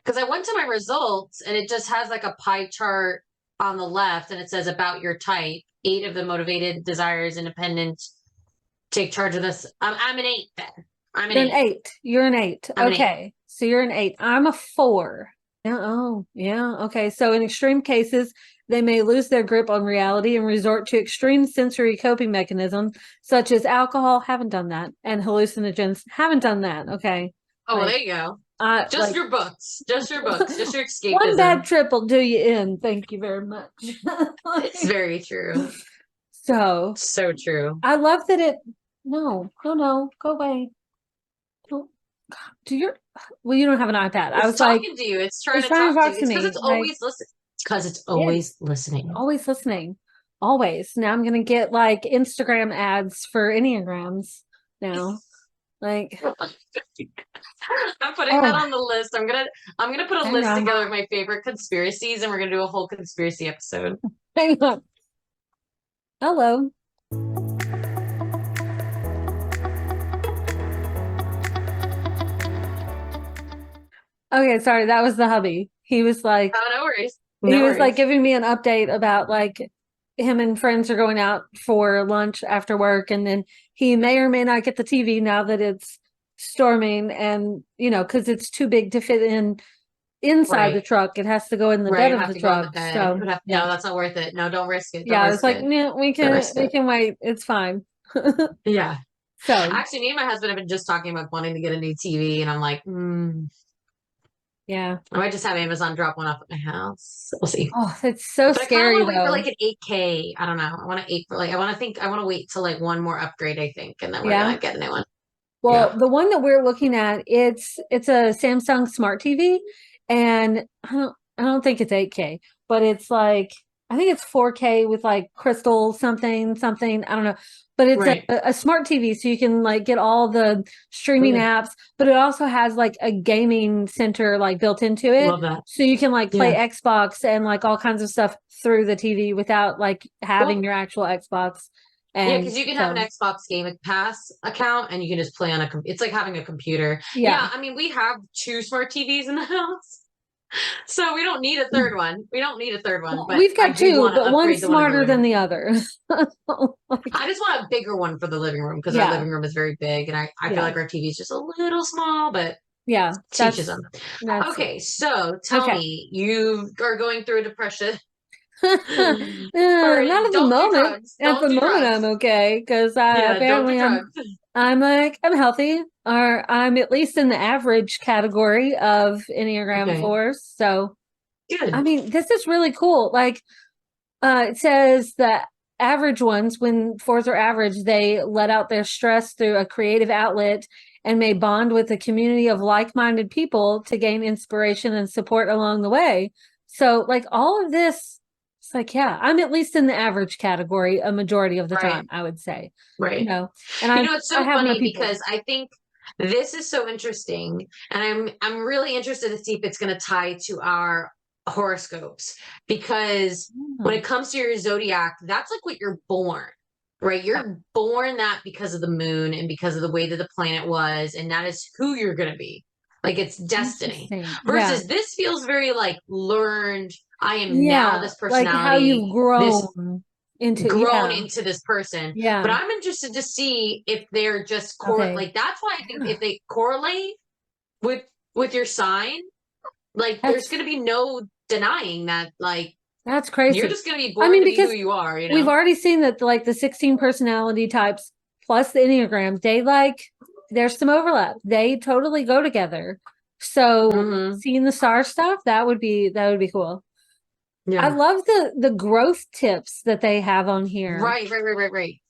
Because I went to my results and it just has like a pie chart on the left and it says about your type. 8 of the motivated, desires, independent, take charge of this. I'm an 8 then. I'm an You're an 8. 8. You're an 8. I'm an 8. Okay. So you're an 8. I'm a 4. Yeah. Oh, yeah. Okay. So in extreme cases, they may lose their grip on reality and resort to extreme sensory coping mechanisms such as alcohol. Haven't done that. And hallucinogens. Haven't done that. Okay. Oh, well, Like, there you go. Just like your books. Just your books. Just your one bad escapism. trip will do you in. Thank you very much. It's very true. So So true. I love that it. No, no, no. Go away. Don't do your. Well, you don't have an iPad. I It's was like, talking to you. It's trying it's to trying to talk to talk you. to It's because me. it's Like, always listening. It's because it's yeah, always listening. always listening. Always. Now I'm gonna get like Instagram ads for Enneagrams now. Like, I'm putting that oh, on the list. I'm gonna put a hang list on. together of my favorite conspiracies, and we're gonna do a whole conspiracy episode. Hang on. Hello. Okay, sorry, that was the hubby. He was like, Oh, no worries. he No was like worries. giving me an update about like him and friends are going out for lunch after work, and then he may or may not get the TV now that it's storming, and because it's too big to fit in inside the Right. truck. It has to go in the Right. bed It'd of have the to go in the truck. bed. So No, yeah, that's not worth it. No, don't risk it. Don't yeah. I was risk like, it. yeah, we Don't can risk we it. can wait. It's fine. Yeah. So Actually, me and my husband have been just talking about wanting to get a new TV, and I'm like, yeah. I might just have Amazon drop one off at my house. We'll see. Oh, it's so But I kind of scary want to wait for though. like an 8K. I don't know. I want to eight for like I want to wait till like one more upgrade, I think, and then we're Yeah. gonna get a new one. Well, Yeah. the one that we're looking at, it's a Samsung Smart TV, and I don't think it's 8K, but it's like I think it's 4K with like crystal something something. I don't know, but it's a, Right. a smart TV, so you can like get all the streaming Good. apps, but it also has like a gaming center like built into it, Love that. so you can like play Yeah. Xbox and like all kinds of stuff through the TV without like having Well, your actual Xbox. yeah, And because you can have an so, Xbox Game Pass account and you can just play on it's like having a computer. yeah. Yeah, I mean, we have 2 smart TVs in the house. So we don't need a third one. We don't need a third one, Well, but we've I got do two, want to but one's upgrade the one in the smarter living than room. the other. Like, I just want a bigger one for the living room because our yeah, living room is very big and I feel yeah, like our TV is just a little small, but yeah. teaches That's them. that's it. Okay, so tell Okay. me, you are going through a depression or Not at the don't do moment. drugs. At Don't the do moment, I'm drugs. okay because Yeah, don't do apparently drugs. I'm healthy, or I'm at least in the average category of Enneagram Okay, fours. So I good. mean, this is really cool. Like, it says that average ones, when fours are average, they let out their stress through a creative outlet and may bond with a community of like-minded people to gain inspiration and support along the way. So, like all of this, it's like, yeah, I'm at least in the average category a majority of the Right, time, I would say. You right. know, and You I know, it's I so have my funny people. because I think this is so interesting, and I'm really interested to see if it's going to tie to our horoscopes because when Yeah, it comes to your zodiac, that's like what you're born, right? You're born that because of the moon and because of the way that the planet was, and that is who you're going to be. Like it's destiny. interesting. Yeah. Versus this feels very like learned. I am now Yeah, this like how personality, you've this grown into, grown yeah. into this person. But Yeah. I'm interested to see if they're just Okay. like that's why I think Yeah. if they correlate with your sign, like there's That's gonna be no denying that like that's you're crazy. just gonna be I born mean, to be who because you are, you we've know? already seen that like the 16 personality types plus the Enneagram, they like there's some overlap. They totally go together. So Hmm. seeing the star stuff, that would be cool. I Yeah. love the growth tips that they have on here. Right, right, right, right, right.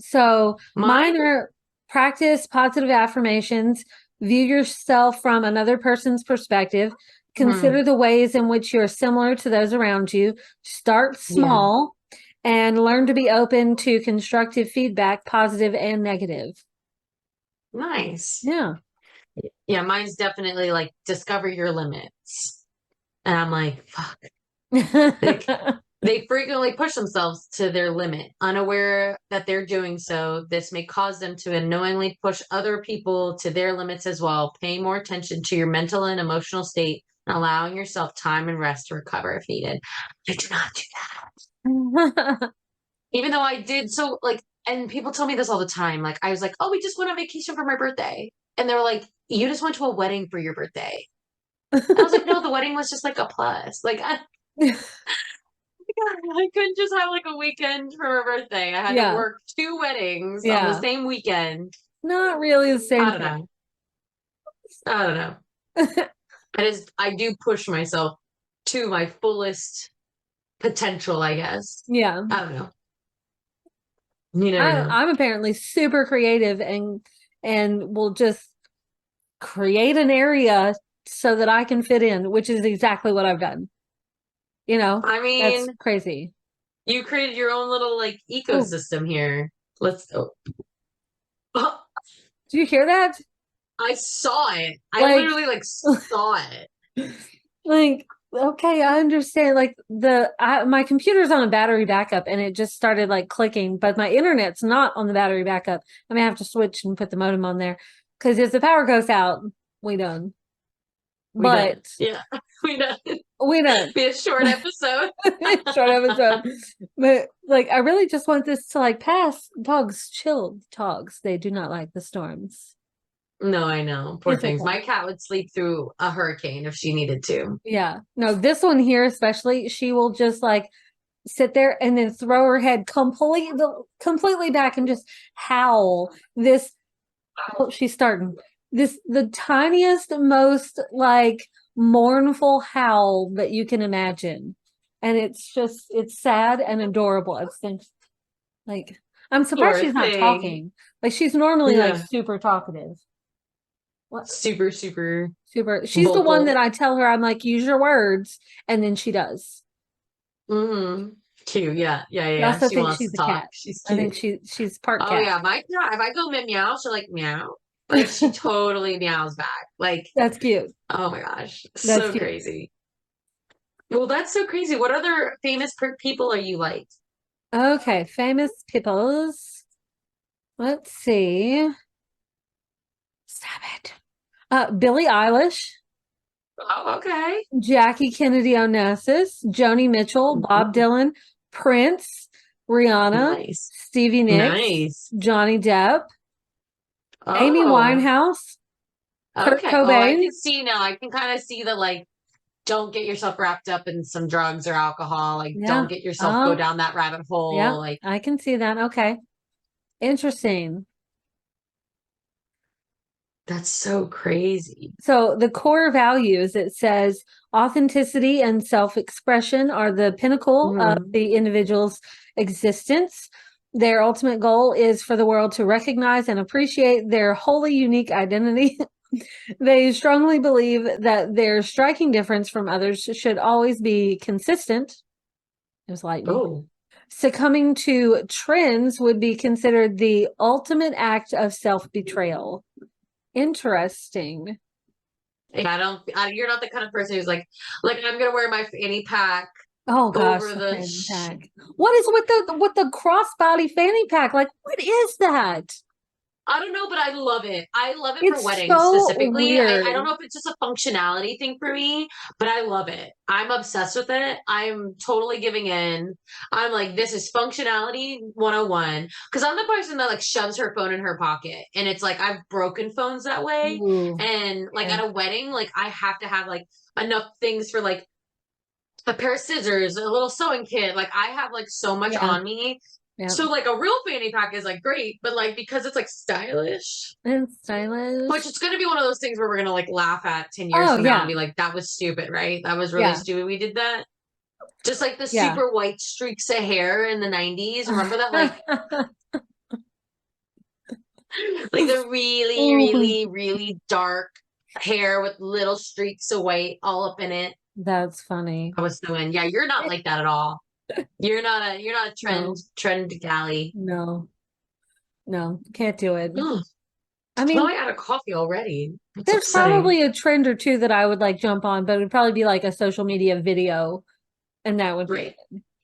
So Mine? mine are practice positive affirmations, view yourself from another person's perspective, Hmm. consider the ways in which you're similar to those around you, start Yeah. small, and learn to be open to constructive feedback, positive and negative. Nice. Yeah. Yeah, mine's definitely like discover your limits. And I'm like, fuck. Like They frequently push themselves to their limit, unaware that they're doing so. This may cause them to unknowingly push other people to their limits as well. Pay more attention to your mental and emotional state and allowing yourself time and rest to recover if needed. I do not do that. Even though I did so like, and people tell me this all the time. Like, I was like, oh, we just went on vacation for my birthday. And they were like, you just went to a wedding for your birthday. I was like, no, the wedding was just like a plus. Like, I couldn't just have like a weekend for my birthday. I had to work 2 weddings on the same weekend. Not really the same I don't know. I don't know. I do push myself to my fullest potential, I guess. Yeah. I don't know. You never know. I'm apparently super creative and will just create an area so that I can fit in, which is exactly what I've done. You know, I mean, that's crazy. You created your own little like ecosystem here. Let's. Oh. Do you hear that? I saw it. I literally like saw it. Like, okay, I understand. Like my computer's on a battery backup and it just started like clicking, but my internet's not on the battery backup. I may have to switch and put the modem on there because if the power goes out, we done. But yeah, we done. We done. Be a short episode. Short episode. But like, I really just want this to like pass. Dogs, chill. Dogs, they do not like the storms. No, I know. Poor things. My cat would sleep through a hurricane if she needed to. Yeah. No, this one here especially, she will just like sit there and then throw her head completely back and just howl. She's starting. The tiniest, most like mournful howl that you can imagine. And it's sad and adorable. It's like, I'm surprised she's not talking. Like, she's normally like super talkative. What? Super. She's vocal. The one that I tell her, I'm like, use your words. And then she does. Mm-hmm. Cute. Yeah. I also think she's a cat. She's cute. I think she's part cat. Oh yeah. My cat, if I go meow, she'll like meow. Like she totally meows back. Like that's cute. Oh my gosh. So cute. Crazy. Well, that's so crazy. What other famous people are you like? Okay, famous peoples. Let's see. Stop it. Billie Eilish. Oh, okay. Jackie Kennedy Onassis, Joni Mitchell, Bob Dylan, Prince, Rihanna, Stevie Nicks, Johnny Depp, Amy Winehouse, Kurt Cobain. Oh, I can see now. I can kind of see that, like, don't get yourself wrapped up in some drugs or alcohol. Like, don't get yourself go down that rabbit hole. Yeah, like, I can see that. Okay. Interesting. That's so crazy. So the core values, it says authenticity and self-expression are the pinnacle of the individual's existence. Their ultimate goal is for the world to recognize and appreciate their wholly unique identity. They strongly believe that their striking difference from others should always be consistent. It was lightning. Oh. Succumbing to trends would be considered the ultimate act of self-betrayal. Interesting. Yeah, you're not the kind of person who's like I'm gonna wear my fanny pack. Oh gosh, over the fanny pack. What is with the crossbody fanny pack? Like, what is that? I don't know, but I love it. I love it for weddings specifically. I don't know if it's just a functionality thing for me, but I love it. I'm obsessed with it. I'm totally giving in. I'm like, this is functionality 101. Because I'm the person that like shoves her phone in her pocket. And it's like, I've broken phones that way. Ooh, and like at a wedding, like I have to have like enough things for like a pair of scissors, a little sewing kit. Like I have like so much on me. Yeah. So like a real fanny pack is like great, but like because it's like stylish. It's stylish. Which it's gonna be one of those things where we're gonna like laugh at 10 years from now and be like, that was stupid, right? That was really stupid. We did that. Just like the super white streaks of hair in the 90s. Remember that? Like like the really, really dark hair with little streaks of white all up in it. That's funny. I was so in. Yeah, you're not like that at all. You're not a trend galley. No, can't do it. I mean, I had a coffee already. There's probably a trend or two that I would like jump on, but it would probably be like a social media video, and that would be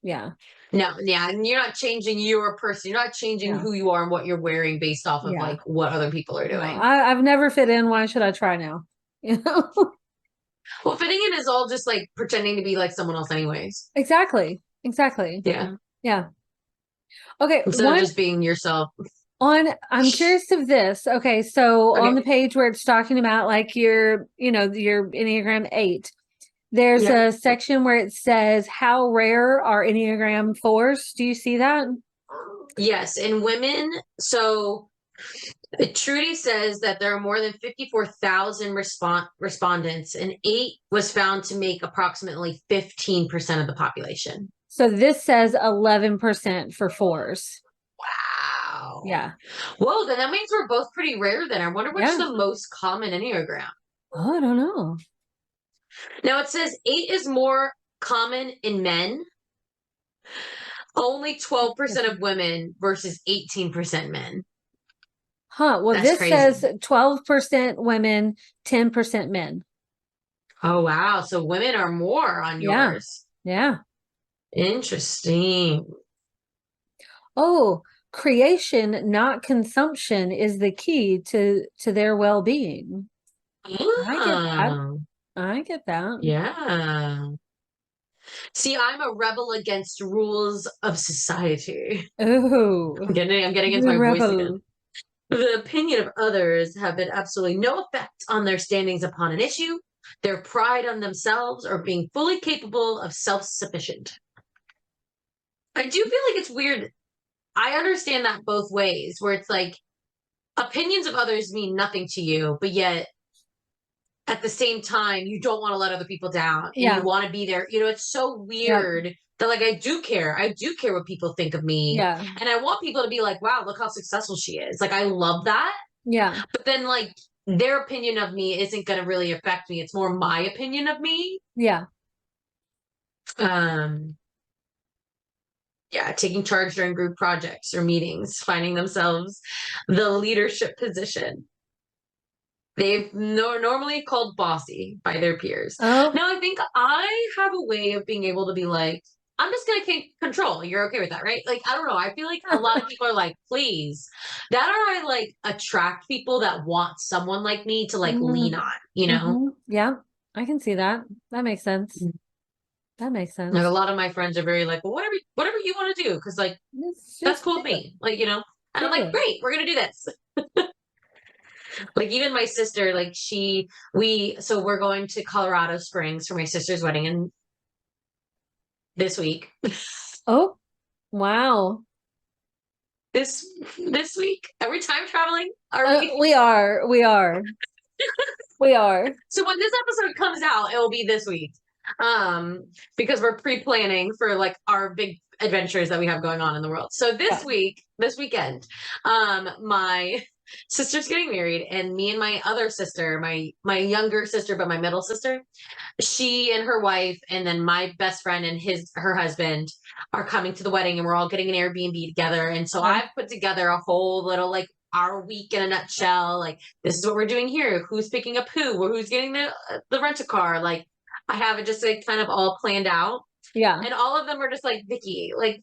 Yeah. No, yeah, and you're not changing your person. You're not changing Yeah. who you are and what you're wearing based off of Yeah. like what other people are No, doing. I've never fit in. Why should I try now? You know? Well, fitting in is all just like pretending to be like someone else anyways. Exactly. Exactly. Yeah. Yeah. Okay. Instead of just being yourself. I'm curious of this. Okay. So on the Okay. page where it's talking about like your Enneagram 8, there's Yeah. a section where it says, how rare are Enneagram 4s? Do you see that? Yes, in women, so Trudy says that there are more than 54,000 respondents, and 8 was found to make approximately 15% of the population. So this says 11% for 4s. Wow. Yeah. Whoa, then that means we're both pretty rare then. I wonder which is Yeah. the most common Enneagram. Oh, I don't know. Now it says 8 is more common in men, only 12% of women versus 18% men. Huh. Well, That's this crazy. says 12% women, 10% men. Oh, wow. So women are more on Yeah. yours. Yeah. Interesting. Oh, creation, not consumption, is the key to their well-being. I get that. Ah, I get that. yeah. See, I'm a rebel against rules of society. Oh, I'm getting into the my voice again. rebel. The opinion of others have been absolutely no effect on their standings upon an issue, their pride on themselves, or being fully capable of self-sufficient. I do feel like it's weird. I understand that both ways, where it's like opinions of others mean nothing to you, but yet at the same time, you don't want to let other people down and you Yeah. want to be there. It's so Yep. weird that like I do care. I do care what people think of me. Yeah. And I want people to be like, wow, look how successful she is. Like I love that. Yeah. But then like their opinion of me isn't gonna really affect me. It's more my opinion of me. Yeah. Um yeah, taking charge during group projects or meetings, finding themselves the leadership position. They've normally called bossy by their peers. Oh, Now, I think I have a way of being able to be like, I'm just going to take control. You're okay with that, right? Like, I don't know. I feel like a lot of people are like, please. That or I like attract people that want someone like me to like lean on, you know? Yeah. I can see that. That makes sense. Mm. That makes Like a sense. lot of my friends are very like, well, whatever you want to do. Cause like, Let's that's just cool do with it. me. Like, and I'm Do like, it. great, we're going to do this. Like even my sister, like so we're going to Colorado Springs for my sister's wedding and this week. Oh, wow. This week. Are we time traveling? Are we? We are. We are. We are. So when this episode comes out, it will be this week. Because we're pre-planning for like our big adventures that we have going on in the world. So Yeah. this weekend, my sister's getting married, and me and my other sister, my younger sister, but my middle sister, she and her wife, and then my best friend and her husband are coming to the wedding, and we're all getting an Airbnb together. And so Yeah. I've put together a whole little like our week in a nutshell. Like this is what we're doing here. Who's picking up who? Or who's getting the rent a car? Like I have it just like kind of all planned out. Yeah. And all of them are just like Vicky, like,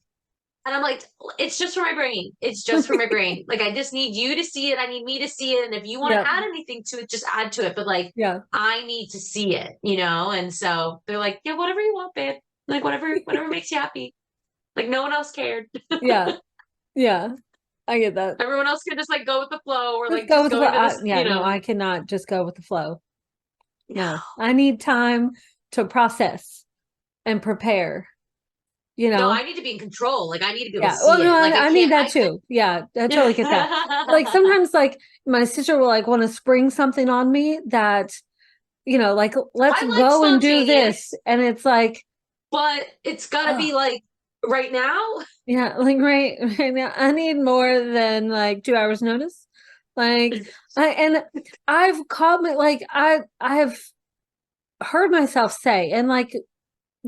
and I'm like, it's just for my brain. It's just for my brain. Like I just need you to see it. I need me to see it. And if you want Yeah. to add anything to it, just add to it. But like Yeah. I need to see it, And so they're like, yeah, whatever you want, babe. Like whatever makes you happy. Like no one else cared. Yeah. Yeah. I get that. Everyone else can just like go with the flow or Just like go just with the go flow. into this, Yeah, no, I cannot just go with the flow. No. No, I need time to process and prepare, No, I need to be in control. Like I need to be able to Yeah. Well, see no, it. Like I I need can't that too. Yeah, I totally get that. Like sometimes like my sister will like want to spring something on me that, like let's I like go and do spontaneous, this. And it's like, but it's gotta oh, be like right now. yeah, like right now I need more than like 2 hours notice. Like and I've called me like I have heard myself say, and like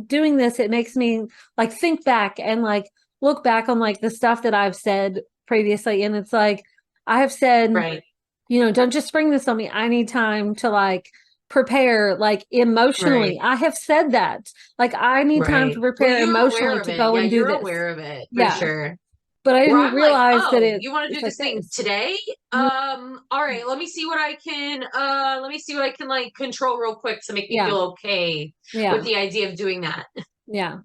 doing this, it makes me like think back and like look back on like the stuff that I've said previously. And it's like, I have said, Right. don't just spring this on me. I need time to like prepare like emotionally. Right. I have said that. Like I need time to Right. Well, prepare you're aware emotionally of to it. go Yeah, and do you're this. aware of it for Yeah. sure. But I Where didn't I'm like, realize that oh, you want to it's do like this thing this. today? Mhm. All right, let me see what I can like control real quick to make me Yeah. feel okay with Yeah. the idea of doing that. Yeah.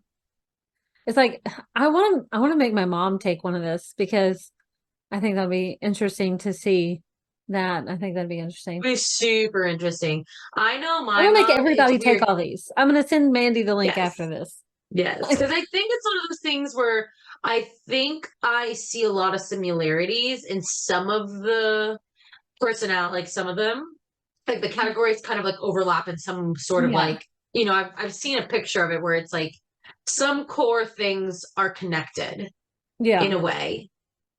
It's like I want to make my mom take one of this because I think that'd be interesting to see that. I think that'd be interesting. It'd be super interesting. I know I'm my gonna make mom, it's everybody take weird. all these. I'm gonna send Mandy the link after Yes. this. Yes. Because I think it's one of those things where I think I see a lot of similarities in some of the personality, like some of them, like the categories kind of like overlap in some sort of Yeah. like, I've seen a picture of it where it's like some core things are connected in Yeah. a way.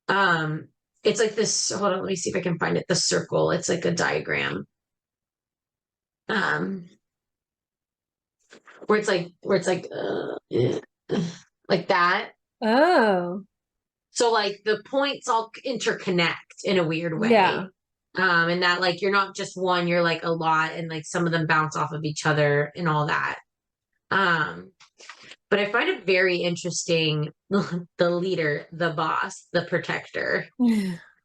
Um, it's like this, hold on, let me see if I can find it. The circle. It's like a diagram. Um, where it's like like that. Oh. So like the points all interconnect in a weird Yeah. way. And that like you're not just one, you're like a lot, and like some of them bounce off of each other and all that. Um, but I find it very interesting the leader, the boss, the protector.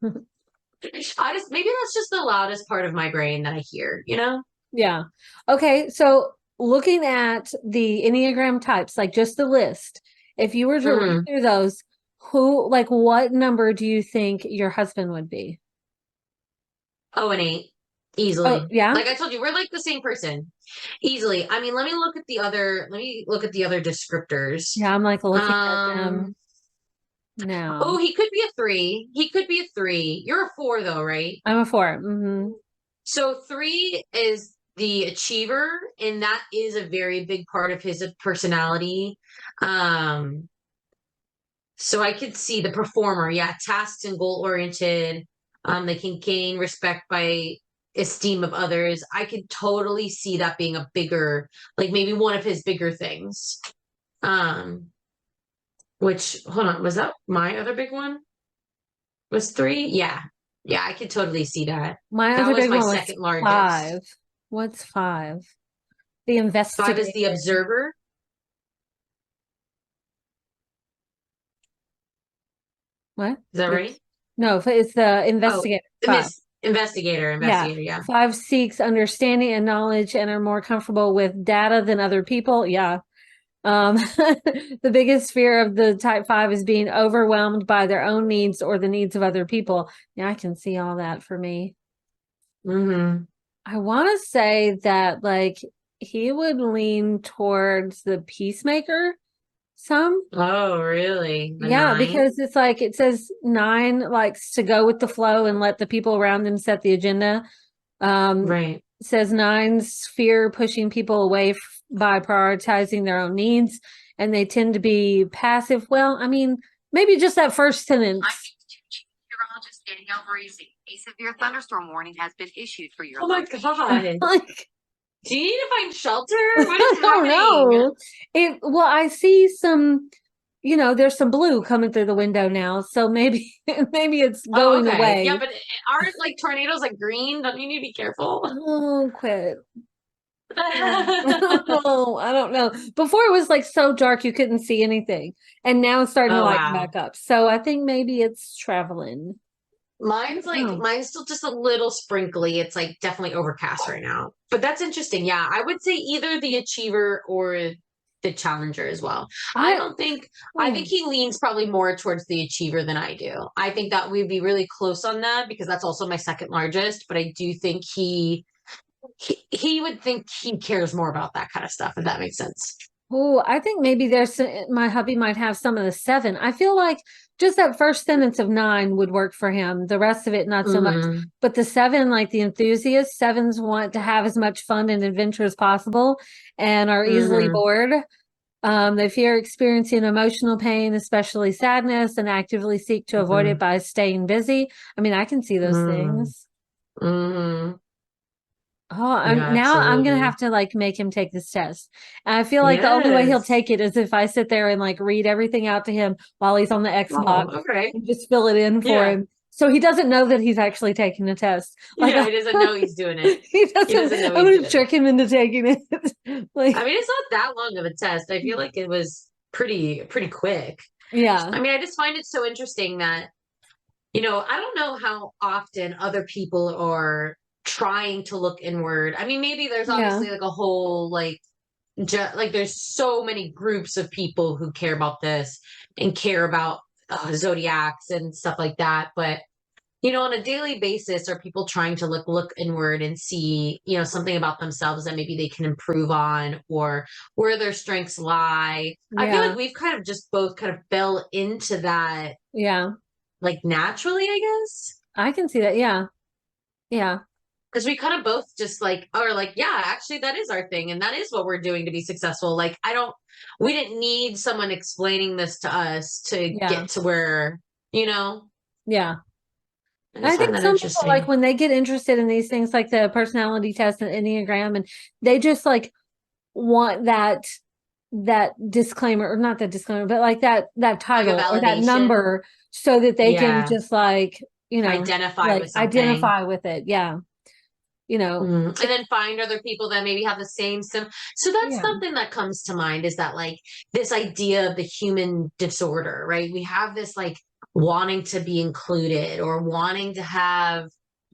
I just maybe that's just the loudest part of my brain that I hear, you know? Yeah. Okay, so looking at the Enneagram types, like just the list, if you were to read Hmm. through those, like what number do you think your husband would be? Oh, an eight. Oh, Easily. yeah? Like I told you, we're like the same person. Easily. I mean, let me look at the other descriptors. Yeah, I'm like looking at them Um, oh, now. he could be a three. He could be a three. You're a four though, right? I'm a 4. Hmm. So three is the achiever, and that is a very big part of his personality. Um, so I could see the performer, yeah, tasks and goal oriented. They can gain respect by esteem of others. I could totally see that being a bigger, like maybe one of his bigger things. Um, which hold on, was that my other big one? Was three? Yeah. Yeah, I could totally see that. My That other was big my one was second largest. 5. What's 5? The Five is the investigator. observer. What? Is that right? No, it's the Oh, investigator. and 5. this investigator, Yeah. investigator, yeah. 5 seeks understanding and knowledge and are more comfortable with data than other people. Yeah. The biggest fear of the type 5 is being overwhelmed by their own needs or the needs of other people. Yeah, I can see all that for me. Mm-hmm. I want to say that like he would lean towards the peacemaker some. Oh, really? A Yeah, nine? because it's like it says 9 likes to go with the flow and let the people around them set the agenda. Right. Says 9s fear pushing people away by prioritizing their own needs, and they tend to be passive. Well, I mean, maybe just that first sentence. Meteorologist Danielle Breezy. A severe thunderstorm warning has been issued for your Oh my location. God. Like, Do you need to find shelter? What I is don't happening? know. Well, I see some, there's some blue coming through the window now, so maybe maybe it's Oh, going okay. Yeah, away. but aren't like tornadoes like green? Don't you need to be careful? Oh, quit. Oh, I don't know. Before it was like so dark you couldn't see anything, and now it's starting to Oh, lighten wow. back up. So I think maybe it's traveling. Oh, Mine's still just a little sprinkly. It's like definitely overcast right now. But that's interesting. Yeah, I would say either the achiever or the challenger as well. I I don't think I think oh, he leans probably more towards the achiever than I do. I think that we'd be really close on that because that's also my second largest, but I do think he would think he cares more about that kind of stuff, if that makes sense. oh, I think maybe my hubby might have some of the 7. I feel like just that first sentence of 9 would work for him. The rest of it, not so much. Hmm. But the 7, like the enthusiasts, 7s want to have as much fun and adventure as possible and are easily Hmm. bored. They fear experiencing emotional pain, especially sadness, and actively seek to avoid it Hmm. by staying busy. I mean, I can see those Hmm. things. Hmm. Oh, Yeah, now I'm gonna absolutely. have to like make him take this test. And I feel like the only way he'll Yes. take it is if I sit there and like read everything out to him while he's on the Xbox Oh, okay. and just fill it in for Yeah. him So he doesn't know that he's actually taking the test. Like, Yeah, he doesn't know he's doing it. he doesn't know I'm he's gonna doing trick him into taking it. Like, I mean, it's not that long of a test. I feel like it was pretty quick. yeah. I mean, I just find it so interesting that, I don't know how often other people are trying to look inward. I mean, maybe there's Yeah. obviously like a whole like there's so many groups of people who care about this and care about zodiacs and stuff like that. But on a daily basis, are people trying to look inward and see, something about themselves that maybe they can improve on or where their strengths lie? I feel Yeah. like we've kind of just both kind of fell into that Yeah. like naturally, I guess. I can see that. Yeah. Yeah. Because we kind of both just are like, yeah, actually that is our thing and that is what we're doing to be successful. Like we didn't need someone explaining this to us to Yeah. get to where, Yeah. I I just find think that some people, like, interesting. when they get interested in these things, like the personality test and Enneagram, and they just like want that disclaimer, or not that disclaimer, but like that title or that validation. number, so that they can Yeah. just like, Identify like with something. identify with it. Yeah. And then find other people that maybe have the same so that's Yeah. something that comes to mind, is that like this idea of the human disorder, right? We have this like wanting to be included or wanting to have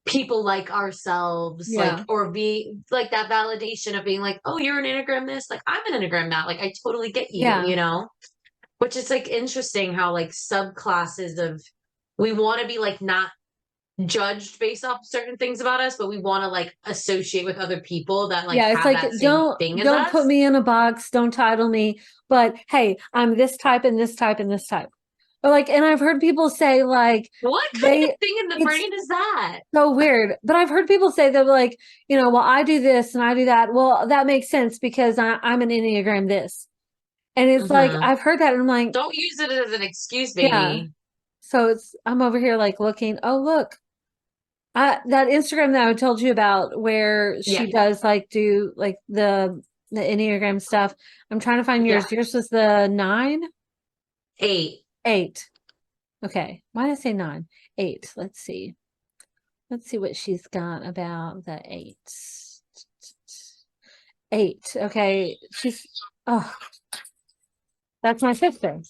people like ourselves, Yeah. like, or be like that validation of being like, oh, you're an Enneagram this, like I'm an Enneagram that, like I totally get you, Yeah. which is like interesting how like subclasses of, we want to be like not judged based off certain things about us, but we want to like associate with other people that like Yeah, it's have like, that same don't thing as don't put us. me in a box, don't title me, but hey, I'm this type and this type and this type. Or like, and I've heard people say like What kind of they thing in the it's brain is that? so weird. But I've heard people say that like, well, I do this and I do that. Well, that makes sense because I'm an Enneagram this. And it's like, Mhm. I've heard that and I'm like, Don't use it as an excuse, yeah. baby. So I'm over here like looking, oh look, that Instagram that I told you about where Yeah. she does like do like the Enneagram stuff. I'm trying to find yours. Yeah. Yours was the 9? 8. 8. Okay. Why did I say 9? 8. Let's see. Let's see what she's got about the 8. 8. Okay. Oh, that's my sister.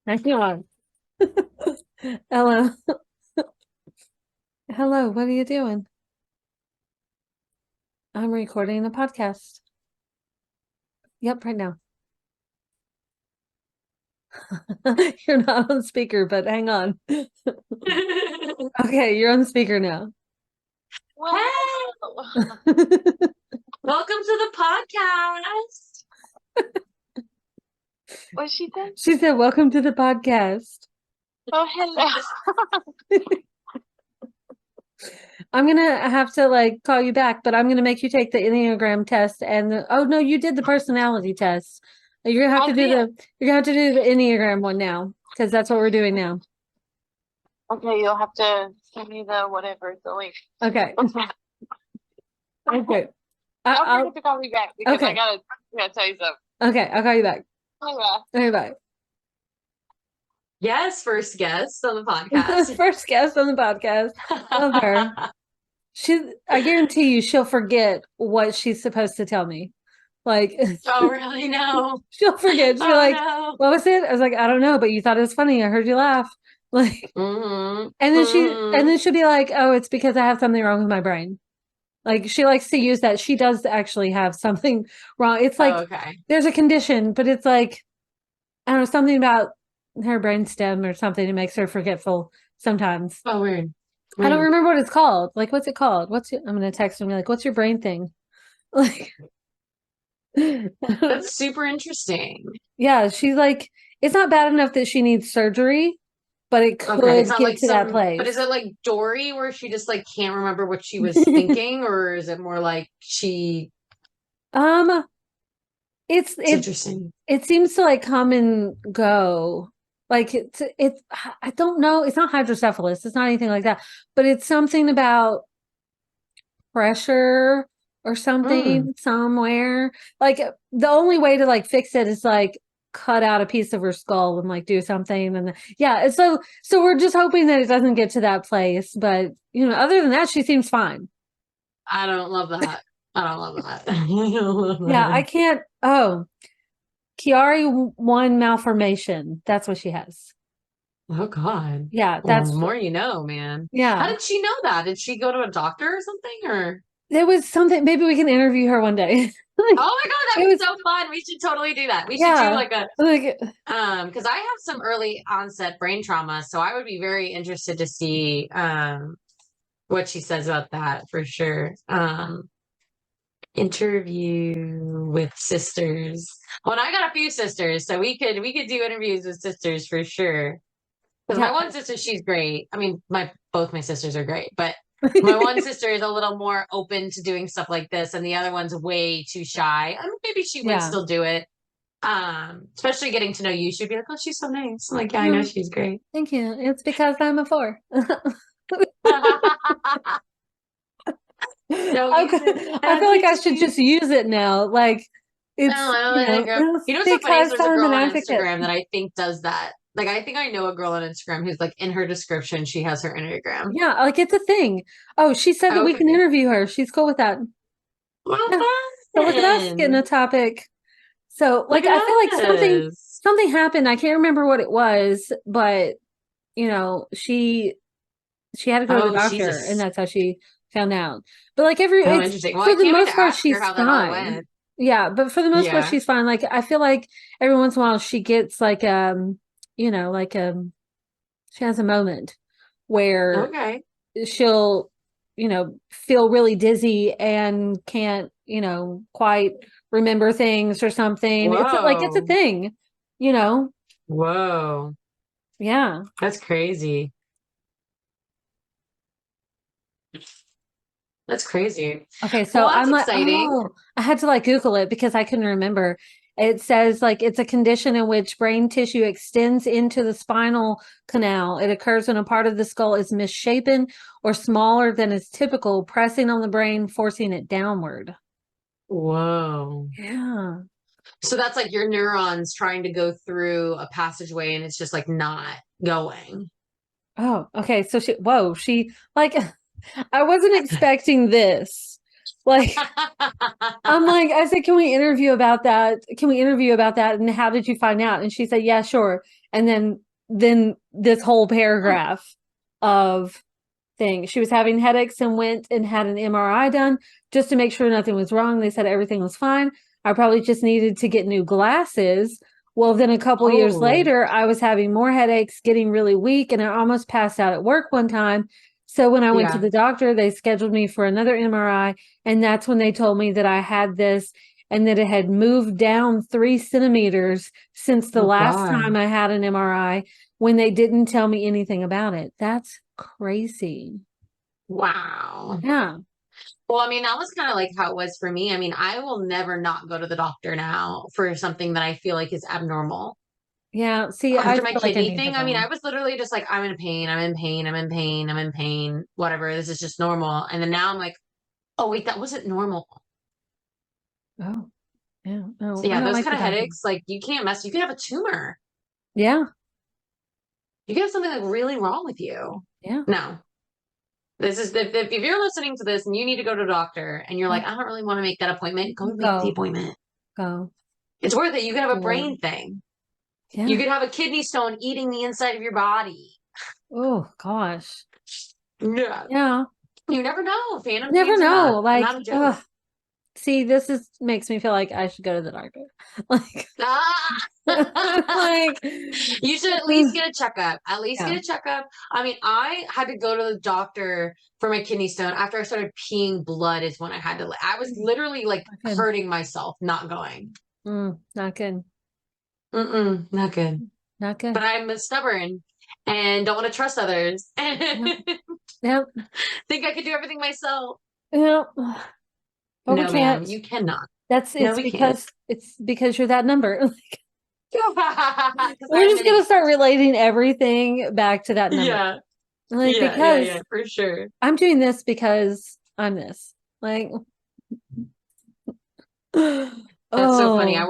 Nice to know. Hello. Hello. What are you doing? I'm recording a podcast. Yep, right now. You're not on speaker, but hang on. Okay, you're on speaker now. Hey, welcome to the podcast. What's she said? She said, welcome to the podcast. Oh, hello. I'm gonna have to like call you back, but I'm gonna make you take the Enneagram test and oh no, you did the personality test. You're gonna have to do the Enneagram one now, because that's what we're doing now. Okay, you'll have to send me the whatever, the link. Okay. Okay. Don't forget to call me back because Okay. I gotta tell you something. Okay, I'll call you back. Bye. Okay, bye. Yes, first guest on the podcast. First guest on the podcast. Love her. I guarantee you she'll forget what she's supposed to tell me. Like, Oh, really? No. she'll forget. She'll be Oh, like, no. what was it? I was like, I don't know, but you thought it was funny. I heard you laugh. Like, Mm-hmm. and then she'll be like, oh, it's because I have something wrong with my brain. Like, she likes to use that. She does actually have something wrong. It's like, okay. there's a condition, but it's like, I don't know, something about her brain stem or something that makes her forgetful sometimes. Oh, weird. I don't remember what it's called. Like, what's it called? I'm gonna text her and be like, what's your brain thing? Like, That's super interesting. yeah, she's like, it's not bad enough that she needs surgery, but it could Okay, it's not get like to that place. But is it like Dory, where she just like can't remember what she was thinking, or is it more like she? It's interesting. It seems to like come and go. Like it's I don't know. It's not hydrocephalus. It's not anything like that. But it's something about pressure or something somewhere. Like the only way to like fix it is like cut out a piece of her skull and like do something. And yeah, so we're just hoping that it doesn't get to that place. But other than that, she seems fine. I don't love that. I don't love that. I don't love Yeah, that. I can't. Oh, Chiari 1 malformation. That's what she has. Oh God. Yeah, Well, that's more you know, man. How yeah. did she know that? Did she go to a doctor or something? Or There was something. Maybe we can interview her one day. oh my God, that'd It be was so fun. We should totally do that. We should do yeah. like a Like because I have some early onset brain trauma, so I would be very interested to see what she says about that for sure. Interview with sisters. Well, and I got a few sisters, so we could do interviews with sisters for sure. Because my yeah. one sister, she's great. I mean, both my sisters are great, but my one sister is a little more open to doing stuff like this, and the other one's way too shy. I mean, maybe she would Yeah. still do it. Especially getting to know you, she'd be like, "Oh, she's so nice." I'm like, "Yeah, I know she's great." Thank you. It's because I'm a 4. No, I use it. feel like I That's should just use it now. Like it's it's You know what's so funny is because there's a I'm girl an on advocate. Instagram that I think does that. Like I think I know a girl on Instagram who's like in her description she has her Enneagram. Yeah, like it's a thing. Oh, she said that we can Okay. interview her. She's cool with that. Well Yeah. So look at us getting a fun. topic. So like Look I feel like at us. something happened. I can't remember what it was, but she had to go to the Oh doctor, and Jesus. that's how she found out. But like Oh, it's interesting. Well, for I the can't wait most to part, ask her she's how that all fine. went. Yeah, but for the most part, Yeah. she's fine. Like I feel like every once in a while she gets like like she has a moment where Okay. she'll feel really dizzy and can't quite remember things or something. It's a Whoa. thing, you know. Whoa. Yeah. That's crazy. That's crazy. Okay, Well, so that's I'm like, exciting. oh, I had to like Google it because I couldn't remember. It says like it's a condition in which brain tissue extends into the spinal canal. It occurs when a part of the skull is misshapen or smaller than is typical, pressing on the brain, forcing it downward. Whoa. Yeah. So that's like your neurons trying to go through a passageway and it's just like not going. Oh, okay. So she like I wasn't expecting this. Like I'm like, I said, can we interview about that? Can we interview about that? And how did you find out? And she said, yeah, sure. And then this whole paragraph of thing. She was having headaches and went and had an MRI done just to make sure nothing was wrong. They said everything was fine. I probably just needed to get new glasses. Well, then a couple years Oh, later, I was having more headaches, getting really weak, and I almost passed out at work one time. So when I went to yeah. the doctor, they scheduled me for another MRI, and that's when they told me that I had this and that it had moved down 3 centimeters since the Oh last God. time I had an MRI when they didn't tell me anything about it. That's crazy. Wow. Yeah. Well, I mean, that was kind of like how it was for me. I mean, I will never not go to the doctor now for something that I feel like is abnormal. Yeah. See, I After my feel like I kidney need to thing, I mean, go. I was literally just like, I'm in pain, I'm in pain, I'm in pain, I'm in pain, whatever. This is just normal. And then now I'm like, oh, wait, that wasn't normal. Oh, yeah. No, So I yeah, don't those like kind the of doctor. headaches, like you can't mess, you could have a tumor. Yeah. You could have something like really wrong with you. Yeah. No. This is if you're listening to this and you need to go to a doctor and you're like, I don't really want to make that appointment, go make the Go. appointment. Go. It's worth it. You could have a Do it. brain thing. You Yeah. could have a kidney stone eating the inside of your body. Oh gosh. Yeah. Yeah. You never know. Phantom Never pains are know. not a joke. See, makes me feel like I should go to the doctor. Like, Ah! like, You should at least get a checkup. At least yeah. get a checkup. I mean, I had to go to the doctor for my kidney stone after I started peeing blood is when I had to. I was literally like Not good. hurting myself, not going. Not good. Not good. Not good. But I'm stubborn and don't want to trust others. Yep. Think I could do everything myself. Yep. But we No, ma'am, can't. you cannot. It's No, we can't. because you're that number. 'Cause We're I'm just an gonna eight. start relating everything back to that number. Yeah, Like yeah, because for sure. I'm doing this because I'm this. Like oh, That's so funny. I Oh,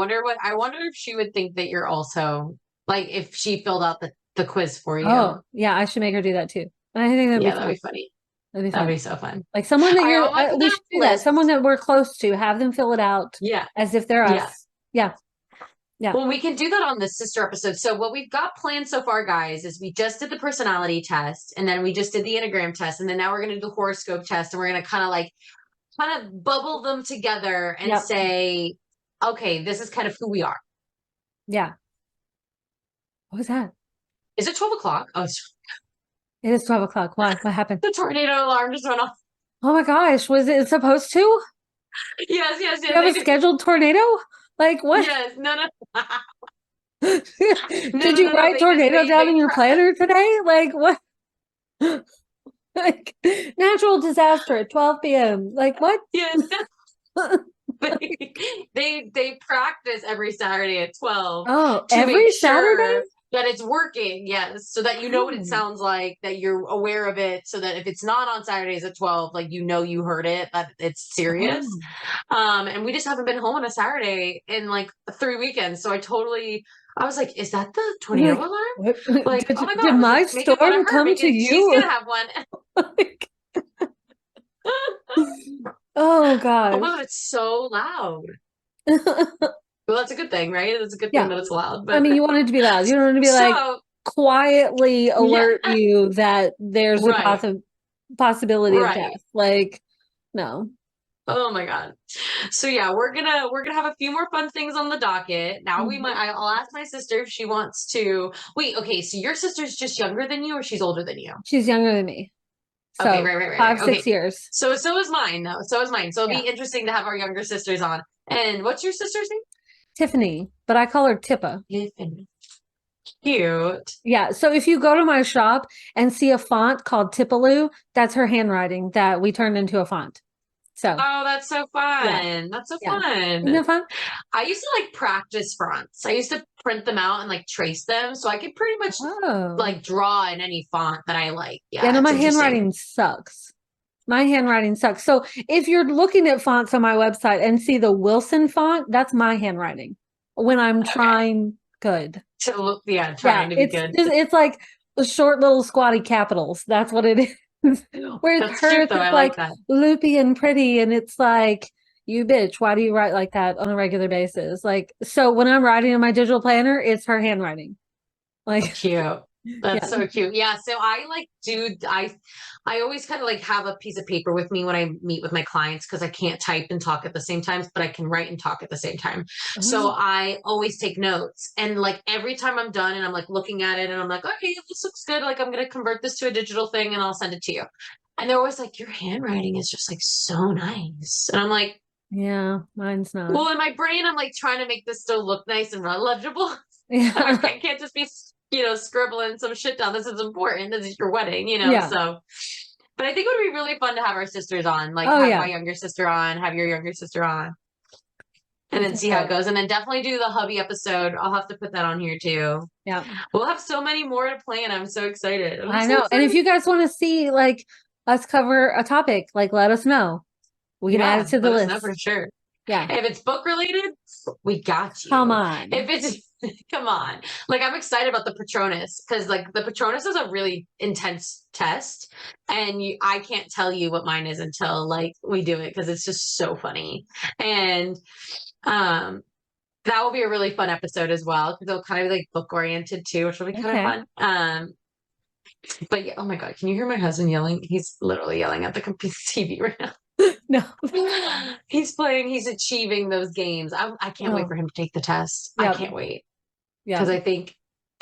wonder if she would think that you're also like if she filled out the quiz for you. oh, yeah, I should make her do that too. I think that'd be Yeah, that'd fun. be funny. That'd be That'd fun. be so fun. Like someone that All right, you're, I'm gonna put we that should on do the that. list. Someone that we're close to, have them fill it out Yeah. as if they're Yeah. us. Yeah. Yeah. Well, we can do that on the sister episode. So what we've got planned so far, guys, is we just did the personality test, and then we just did the Enneagram test, and then now we're going to do the horoscope test, and we're going to kind of bubble them together and Yep. say, okay, this is kind of who we are. Yeah. What was that? Is it 12 o'clock? Oh, It is 12 o'clock. Why? What happened? the tornado alarm just went off. Oh my gosh. Was it supposed to? Yes, Do you have a scheduled tornado? Like what? Yes, no. Did you write tornado down in your planner today? Like what? Like natural disaster at 12 p.m. Like what? Yes. They practice every Saturday at 12 Oh, to every make Saturday? sure that it's working. Yes, so that you know what Oh. it sounds like, that you're aware of it, so that if it's not on Saturdays at 12, like you heard it, that it's serious. Oh. And we just haven't been home on a Saturday in like 3 weekends. So I was like, is that the tornado Like, alarm? what? Like, Did, oh my did God, my let's make it fun of storm her, come make to it- She's you? gonna have one. Like, oh gosh. Although it's so loud. Well, that's a good thing, right? It's a good thing Yeah. that it's loud. I But mean, you want it to be loud. You don't want it to be like so quietly alert yeah, you that there's a right, possibility of right. death. Like, no. Oh my God. So yeah, we're gonna have a few more fun things on the docket. Now Mhm. I'll ask my sister if she wants to wait. Okay, so your sister's just younger than you, or she's older than you? She's younger than me. Okay, So right. 5, 6 Okay, years. so is mine though. So is mine. So it'll Yeah. be interesting to have our younger sisters on. And what's your sister's Tiffany, but I call her Tippa. name? Cute. Yeah. So if you go to my shop and see a font called Tippaloo, that's her handwriting that we turned into a font. So Oh, that's so fun. Yeah. That's so Yeah. fun. isn't that fun? I used to like practice fonts. I used to print them out and like trace them, so I could pretty much Oh. like draw in any font that I like. Yeah, Yeah, no, it's my interesting. handwriting sucks. My handwriting sucks. So if you're looking at fonts on my website and see the Wilson font, that's my handwriting when I'm Okay. trying good. To look, yeah, Yeah, trying to be it's good. it's like the short little squatty capitals. That's what it is. Whereas That's cute hers though. is I like like that. loopy and pretty, and it's like, you bitch, why do you write like that on a regular basis? Like, so when I'm writing in my digital planner, it's her handwriting. Like, Cute. That's yeah. so cute. Yeah. So I always kind of like have a piece of paper with me when I meet with my clients because I can't type and talk at the same time, but I can write and talk at the same time. So Oh, I always take notes. And like every time I'm done and I'm like looking at it and I'm like, okay, this looks good. Like I'm going to convert this to a digital thing and I'll send it to you. And they're always like, your handwriting is just like so nice. And I'm like, yeah, mine's not. well, in my brain, I'm like trying to make this still look nice and legible. Yeah. I can't just be, scribbling some shit down. This is important. This is your wedding, Yeah. So, but I think it would be really fun to have our sisters on, like Oh, have yeah. my younger sister on, have your younger sister on, and then That's see how it right. goes. And then definitely do the hubby episode. I'll have to put that on here too. Yeah. We'll have so many more to plan. I'm so excited. I know. And if you guys want to see like us cover a topic, like let us know. We can add it to the let us know list. for sure. Yeah. If it's book related, we got you. Come on. If it's come on. Like I'm excited about the Patronus because like the Patronus is a really intense test and I can't tell you what mine is until like we do it because it's just so funny. And that will be a really fun episode as well because it'll kind of be like book oriented too, which will be kind of fun. But yeah, oh my God, can you hear my husband yelling? He's literally yelling at the TV right now. No. He's achieving those games. I can't wait for him to take the test. Yep. I can't wait. Yeah. Because I think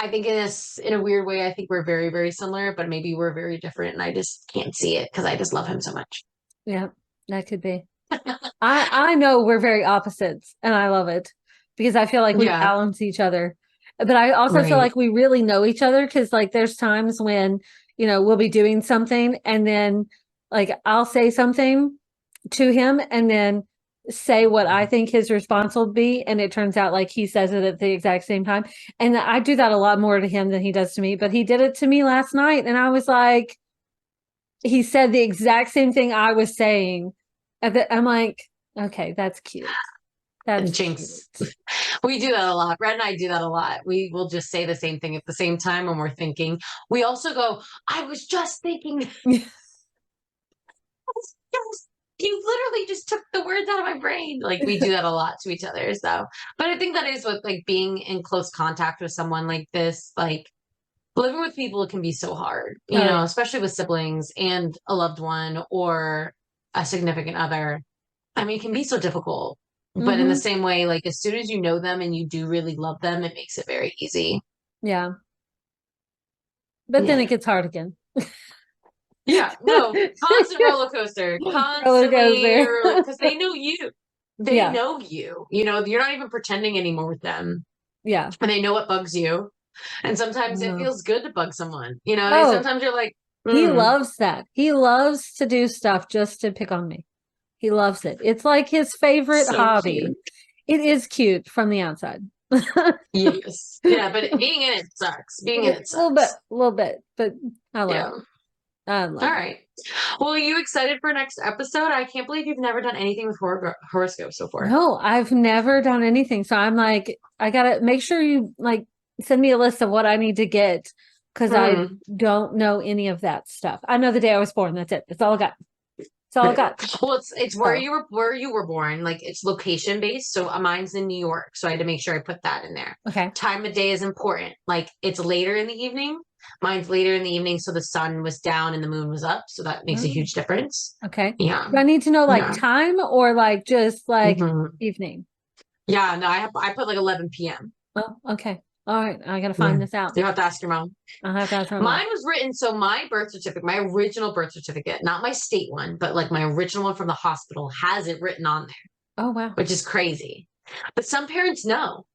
in a weird way, I think we're very, very similar, but maybe we're very different and I just can't see it because I just love him so much. Yeah, that could be. I know we're very opposites and I love it because I feel like we balance each other. But I also feel like we really know each other because like there's times when, we'll be doing something and then like I'll say something to him and then say what I think his response will be. And it turns out like he says it at the exact same time. And I do that a lot more to him than he does to me. But he did it to me last night. And I was like, he said the exact same thing I was saying. I'm like, okay, that's cute. That's Jinx. cute. We do that a lot. Brett and I do that a lot. We will just say the same thing at the same time when we're thinking. We also go, I was just thinking. Yes. You literally just took the words out of my brain. Like we do that a lot to each other. So, but I think that is what like being in close contact with someone like this, like living with people can be so hard, you Oh, know, yeah. especially with siblings and a loved one or a significant other. I mean, it can be so difficult. But in the Mhm. same way, like as soon as you know them and you do really love them, it makes it very easy. Yeah. But then Yeah. it gets hard again. Yeah. No, constant roller coaster, Roller constantly, coaster. because they know you. They Yeah. know you. You know, you're not even pretending anymore with them. Yeah. And they know what bugs you. And sometimes it Uh, feels good to bug someone. You know, oh, sometimes you're like, he mm, loves that. He loves to do stuff just to pick on me. He loves it. It's like his favorite so hobby. cute. It is cute from the outside. Yes. Yeah, but being in it sucks. Being in Yeah, it a sucks. little bit, but I love Yeah. it. I All love it. right. Well, are you excited for next episode? I can't believe you've never done anything with horoscopes so far. No, I've never done anything. So I'm like, I gotta make sure you like send me a list of what I need to get because I Hmm. don't know any of that stuff. I know the day I was born. That's it. That's all I got. That's all I got. Well, it's So, where you were born. Like it's location based. So mine's in New York, so I had to make sure I put that in there. okay. Time of day is important. Like it's later in the evening. Mine's later in the evening, so the sun was down and the moon was up. So that makes a Mm, huge difference. okay. Yeah. Do I need to know like Yeah. time or like just like Hmm. evening? Yeah. No, I put like 11 p.m. Oh, okay. All right. I gotta Yeah. find this out. You have to ask your mom. I'll have to ask my mom. Mine was written, so my birth certificate, my original birth certificate, not my state one, but like my original one from the hospital has it written on there, Oh wow. which is crazy. But some parents know.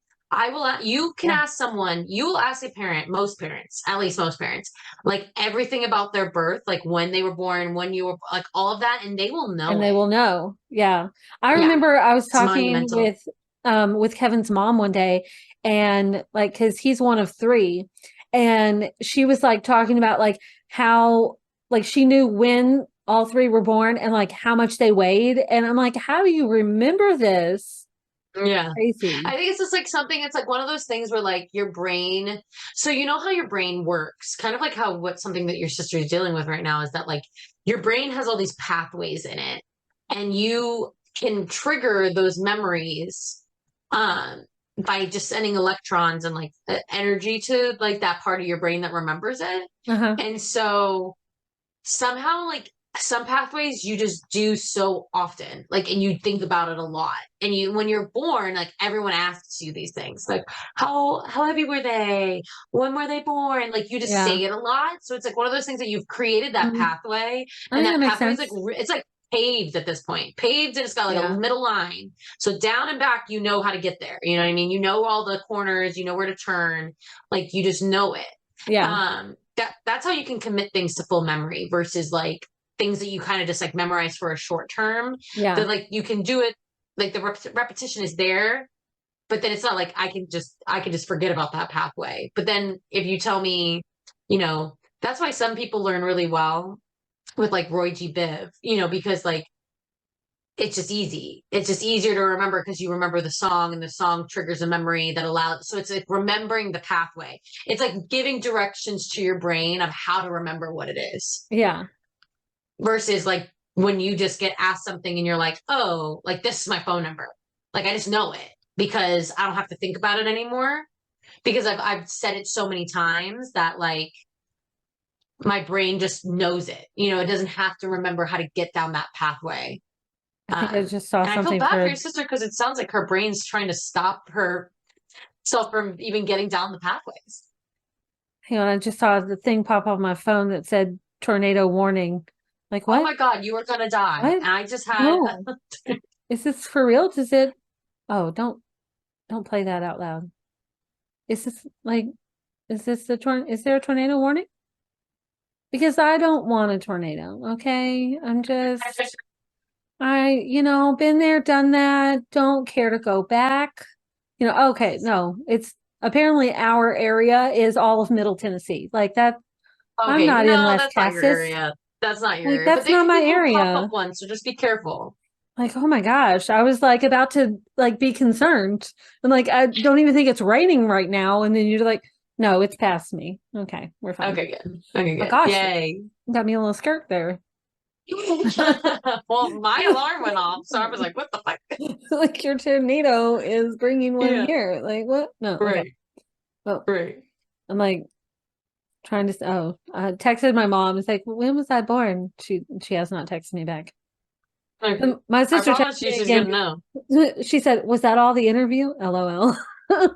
You can Yeah. ask someone, you will ask a parent, most parents, at least most parents, like everything about their birth, like when they were born, when you were, like all of that, and they will And know they it. will know. Yeah. I Yeah, remember I was it's talking monumental. with Kevin's mom one day and like cuz he's one of three and she was like talking about like how like she knew when all three were born and like how much they weighed and I'm like how do you remember this? Yeah. Crazy. I think it's just like something, it's like one of those things where like your brain, so you know how your brain works, kind of like how what something that your sister is dealing with right now is that like your brain has all these pathways in it and you can trigger those memories um by just sending electrons and like energy to like that part of your brain that remembers it. Uh-huh. And so somehow like some pathways you just do so often like and you think about it a lot and you when you're born like everyone asks you these things like how heavy were they, when were they born, like you just Yeah. say it a lot, so it's like one of those things that you've created that Mm, pathway I and think that that makes pathway is like sense. it's like paved at this point, paved, and it's got like a Yeah. middle line, so down and back you know how to get there, you know what I mean, you know all the corners, you know where to turn, like you just know it. Yeah. That's how you can commit things to full memory versus like things that you kind of just like memorize for a short term. Yeah. That like you can do it, like the repetition is there, but then it's not like I can just forget about that pathway. But then if you tell me, you know, that's why some people learn really well with like Roy G. Biv, you know, because like it's just easy. It's just easier to remember because you remember the song and the song triggers a memory that allows. So it's like remembering the pathway. It's like giving directions to your brain of how to remember what it is Yeah. versus like when you just get asked something and you're like, oh, like this is my phone number. Like I just know it because I don't have to think about it anymore because I've said it so many times that like my brain just knows it. You know, it doesn't have to remember how to get down that pathway. I think I just saw And I feel something bad for for your sister because it sounds like her brain's trying to stop herself from even getting down the pathways. hang on, I just saw the thing pop up on my phone that said tornado warning. Like Oh what? my God, you are gonna die. What? And I just had No. Is this for real? Does it? Oh, don't play that out loud. Is this like is this the is there a tornado warning? Because I don't want a tornado, okay? Been there, done that, don't care to go back. Okay, no, it's apparently our area is all of Middle Tennessee. Like that, I'm okay, not in no, Las that's not your Casas. area. That's not your Like area. But that's there not could my be little area. pop-up ones, so just be careful. Like, oh my gosh, I was like about to like be concerned. I'm like, I don't even think it's raining right now. And then you're like, no, it's past me. Okay, we're fine. Okay, good. Okay, Oh good. gosh, Yay. got me a little skirt there. Well, my alarm went off, so I was like, what the fuck? Like your tornado is bringing one Yeah. here. Like what? No, okay. Right. Well, Right. I'm like trying to. Oh, I texted my mom. It's like, when was I born? She has not texted me back. Okay. My I sister promise texted you me she's again. gonna know. She said, "Was that all the interview?" LOL. No,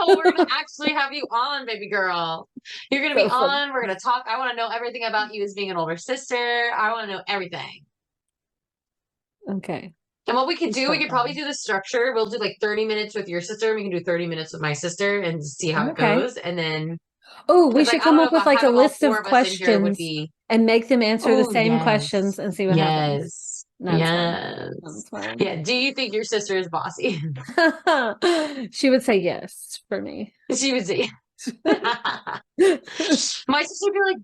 we're gonna actually have you on, baby girl. You're gonna be So funny. on. We're gonna talk. I want to know everything about you as being an older sister. I want to know everything. Okay. And what we could do, we So could probably funny. do the structure. We'll do like 30 minutes with your sister. We can do 30 minutes with my sister and see how it Okay. goes. And then, Oh, we because should like, I come don't know up with if like a having all list four of of us in here would questions be. and make them answer the Oh, same yes. questions and see what happens. Yes. That's fun. Yes. That's fun. Yeah. Do you think your sister is bossy? She would say yes for me. She would say. My sister would be like,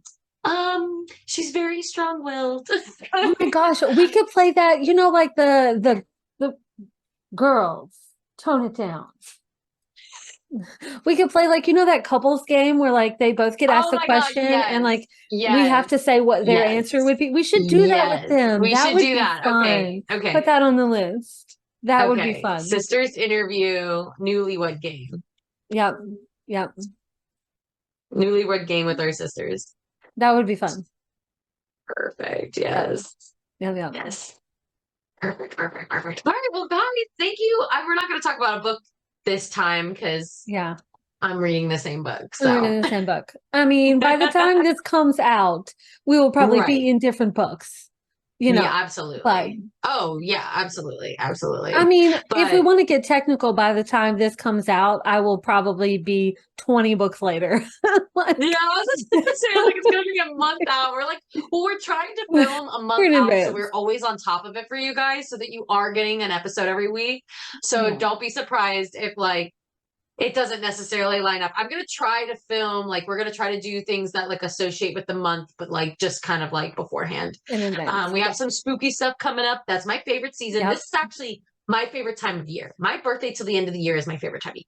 she's very strong-willed. Oh my gosh, we could play that, like the girls, tone it down. We could play like that couples game where like they both get asked Oh a my God, question and yes. like we have Yes. to say what their answer Yes. would be. We should do that with Yes. them. We That should would do be that. Okay. fun. Okay. Put that on the list. That would be Okay. fun. Sisters interview newlywed game. Yep. Yep. Newlywed game with our sisters. That would be fun. Perfect. Yep. Yes. Yeah. Yes. Perfect. Perfect. Perfect. All right. Well, guys, thank you. We're not going to talk about a book this time because Yeah. I'm reading the same book. We're So, reading the same book. I mean, by the time this comes out, we will probably right. be in different books. Yeah, absolutely. But Oh, yeah, absolutely. Absolutely. I mean, if we But want to get technical, by the time this comes out, I will probably be 20 books later. Like, yeah, I was just gonna say, like, it's gonna be a month out. We're like, well, we're trying to film a we're month in out, so advance. we're always on top of it for you guys, so that you are getting an episode every week. So Yeah. don't be surprised if like it doesn't necessarily line up. I'm gonna try to film, like, we're gonna try to do things that like associate with the month, but like just kind of like beforehand. In advance. We have Yeah. some spooky stuff coming up. That's my favorite season. Yep. This is actually my favorite time of year. My birthday till the end of the year is my favorite time of year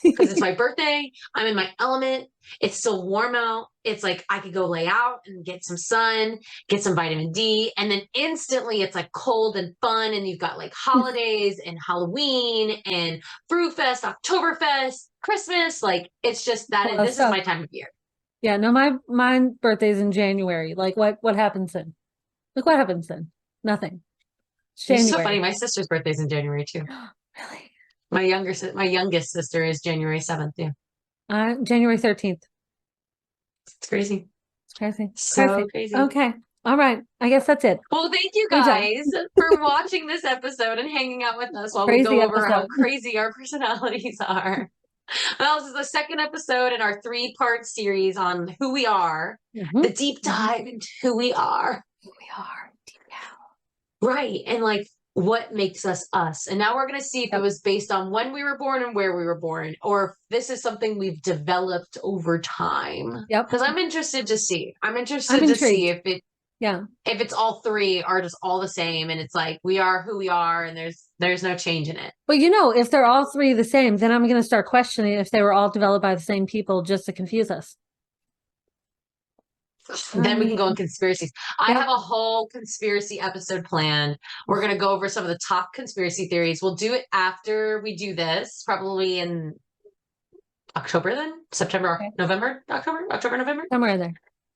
because it's my birthday. I'm in my element. It's still warm out. It's like I could go lay out and get some sun, get some vitamin D, and then instantly it's like cold and fun. And you've got like holidays and Halloween and Fruit Fest, Oktoberfest, Christmas. Like it's just that this is my time of year. Yeah, no, my birthday's in January. Like what happens then? Like what happens then? Nothing. It's It's so January. funny. My sister's birthday's in January too. Really? My youngest sister is January 7th. Yeah. January 13th. It's crazy. It's crazy. So crazy. Okay. All right. I guess that's it. Well, thank you Good job. guys for watching this episode and hanging out with us while we Crazy go over how episode. crazy our personalities are. Well, this is the second episode in our 3-part series on who we are, the deep dive into who we are. Who we are deep down. Right. And like what makes us us. And now we're going to see if it was based on when we were born and where we were born, or if this is something we've developed over time. Yep. Because I'm interested to see. I'm interested I'm to intrigued. see if it Yeah. if it's all three are just all the same and it's like we are who we are and there's no change in it. But if they're all three the same, then I'm going to start questioning if they were all developed by the same people just to confuse us. Then we can go in conspiracies. I Yep. have a whole conspiracy episode planned. We're going to go over some of the top conspiracy theories. We'll do it after we do this, probably in October then? September, Okay. November, October, November? Somewhere in there.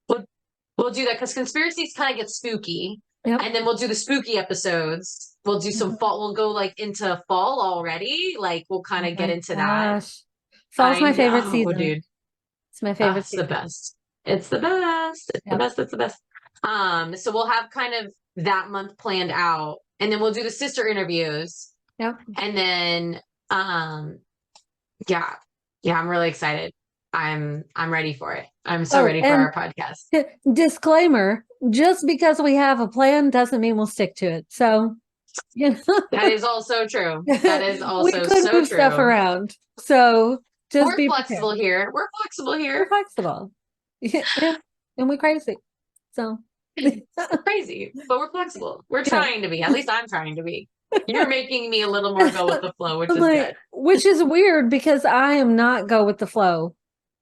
We'll do that because conspiracies kind of get spooky. Yep. And then we'll do the spooky episodes. We'll do some fall. We'll go like into fall already. Like we'll kind of get into that. Fall's my favorite know, season. dude. It's my favorite It's the season. best. It's the best. It's the Yep. best. It's the best. So we'll have kind of that month planned out, and then we'll do the sister interviews. Yep. And then, yeah, I'm really excited. I'm ready for it. I'm so ready for our podcast. Disclaimer: just because we have a plan doesn't mean we'll stick to it. So, That is also true. That is also we could so move true. stuff around. So just We're be flexible prepared. here. We're flexible We're here. flexible. Yeah, and we're crazy. So Crazy, but we're flexible. We're trying to be. At least I'm trying to be. You're making me a little more go with the flow, which is good. Which is weird because I am not go with the flow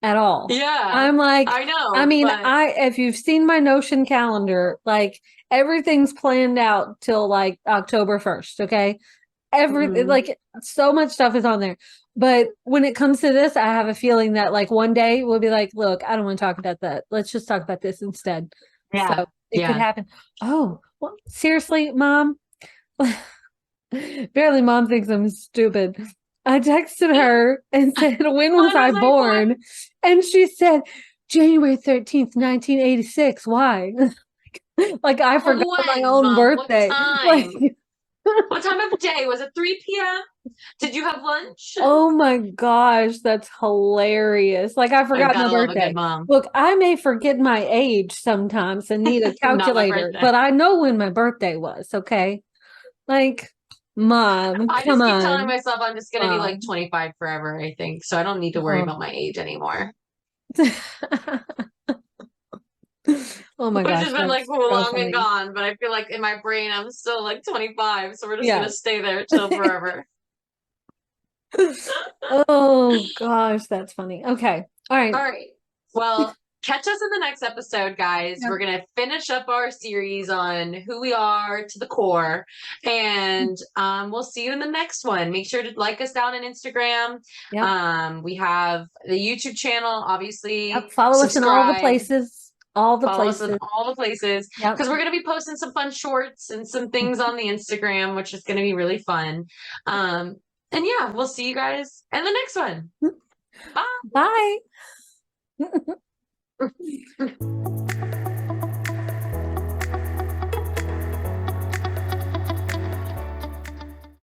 at all. Yeah. I'm like, I know. I mean, but if you've seen my Notion calendar, like everything's planned out till like October 1st. Okay. Like so much stuff is on there. But when it comes to this, I have a feeling that like one day we'll be like, look, I don't want to talk about that. Let's just talk about this instead. Yeah. So it could happen. Oh, well, seriously, Mom? Apparently Mom thinks I'm stupid. I texted her and said, when was I born? And she said, January 13th, 1986. Why? Like I forgot my own Mom? birthday. What time of day? Was it 3 p.m.? Did you have lunch? Oh my gosh, that's hilarious. Like I forgot my birthday. Look, I may forget my age sometimes and need a calculator, but I know when my birthday was, okay? Like, Mom, I come just keep on. telling myself I'm just gonna be like 25 forever, I think. So I don't need to worry about my age anymore. Oh my Which gosh. has been like long and gone, but I feel like in my brain I'm still like 25, so we're just gonna stay there till forever. Oh gosh, that's funny. Okay. All right. Well, catch us in the next episode, guys. We're gonna finish up our series on who we are to the core, and we'll see you in the next one. Make sure to like us down on Instagram. We have the YouTube channel, obviously. Follow us in all the places. Follow us in all the places, because we're going to be posting some fun shorts and some things on the Instagram, which is going to be really fun. And yeah, we'll see you guys in the next one. Bye. Bye.